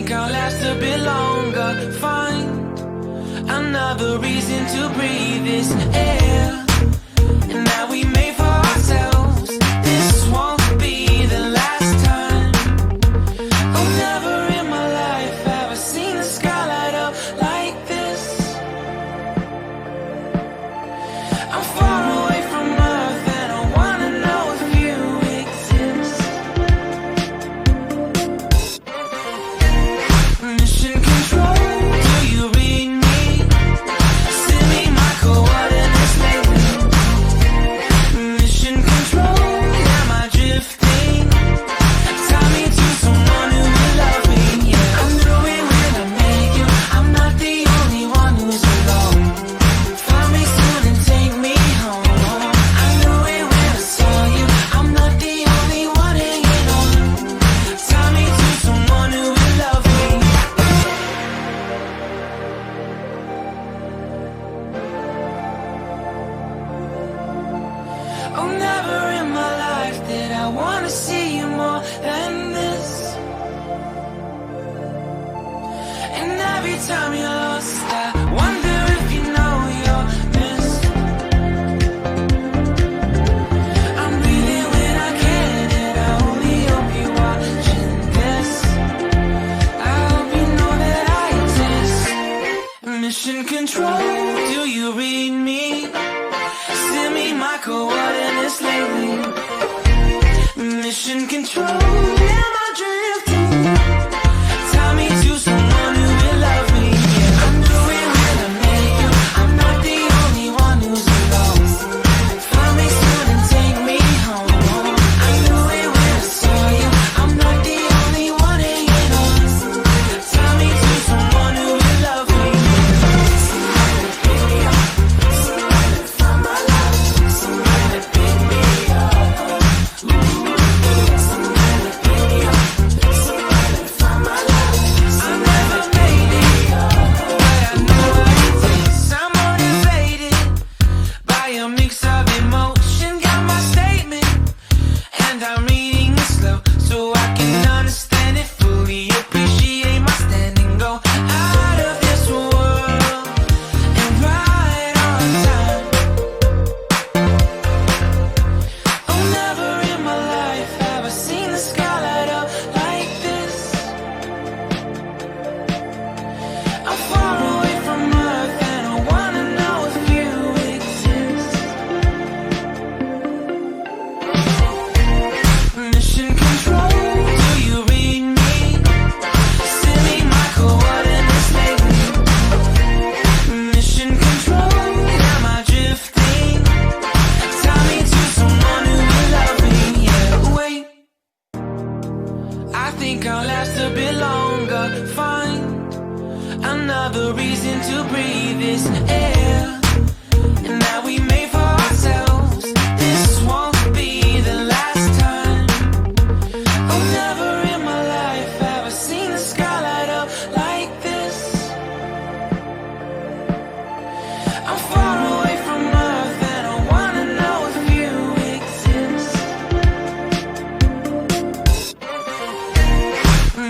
think I'll last a bit longer. Find another reason to breathe this air, and that we made for ourselves. This won't be the last time. Oh, never in my life have I seen the sky light up like this. I'm far away from Earth and I wanna know if you exist. Mission control, do you read me? Send me my coordinates lately. Mission control, am I drifting? Tie me to someone who will love me, yeah. I knew it when I met you, I'm not the only one who's alone. Find me soon and take me home. I knew it when I saw you, I'm not the only one hanging on. Tie me to someone who will love me. Oh, never in my life did I wanna see you more than this. And every time you're lost, I wonder if you know you're missed. I'm breathing when I can, and I only hope you're watching this. I hope you know that I exist. Mission control, do you read me? Send me my coordinates lately. Mission control, am I drifting? Tie me to someone who will love me, yeah. I knew it when I met you, I'm not the only one who's alone. Find me soon and take me home. I knew it when I saw you, I'm not the only one hanging on. Tie me to someone who will love me. Somebody pick me up, somebody from my life, somebody pick me up. Somebody pick me up, somebody from my life. I never made it, but I know what it takes. I'm motivated by a mix of emotion. Got my statement, and I'm reading it slow so I can understand it fully. Appreciate my standing, go out of this world and right on time. Oh, never in my life have I seen the sky light up like this. I'm far away from Earth and I wanna know if you exist. Mission control, do you read me? Send me my coordinates lately. Mission control, am I drifting? Tie me to someone who will love me, yeah. Wait, I think I'll last a bit longer. Find another reason to breathe this air, and that we made for ourselves. This won't be the last time. Oh, never in my life have I seen the sky light up like this. I'm far away from Earth and I wanna know if you exist.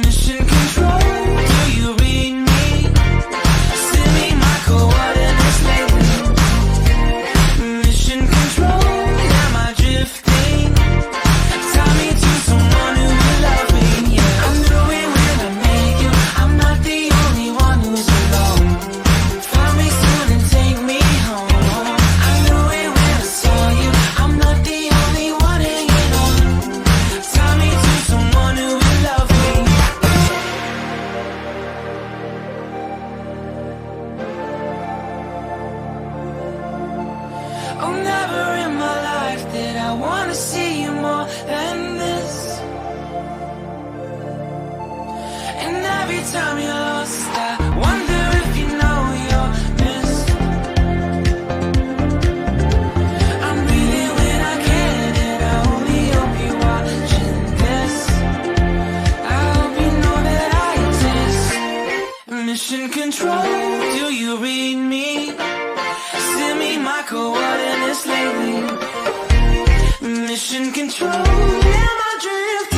Mission control, do you read me? Send me my coordinates lately. Mission control, am I drifting? Tie me to someone who will love me, yeah. I knew it when I met you, I'm not the only one who's alone. Find me soon and take me home. I knew it when I saw you, I'm not the only one hanging on. Tie me to someone who will love me. Oh, never in my life did I wanna see you more than this. And every time you're lost, I wonder if you know you're missed. I'm breathing when I can, and I only hope you're watching this. I hope you know that I exist. Mission control, do you read me? Send me my coordinates lately. Mission control, am I drifting?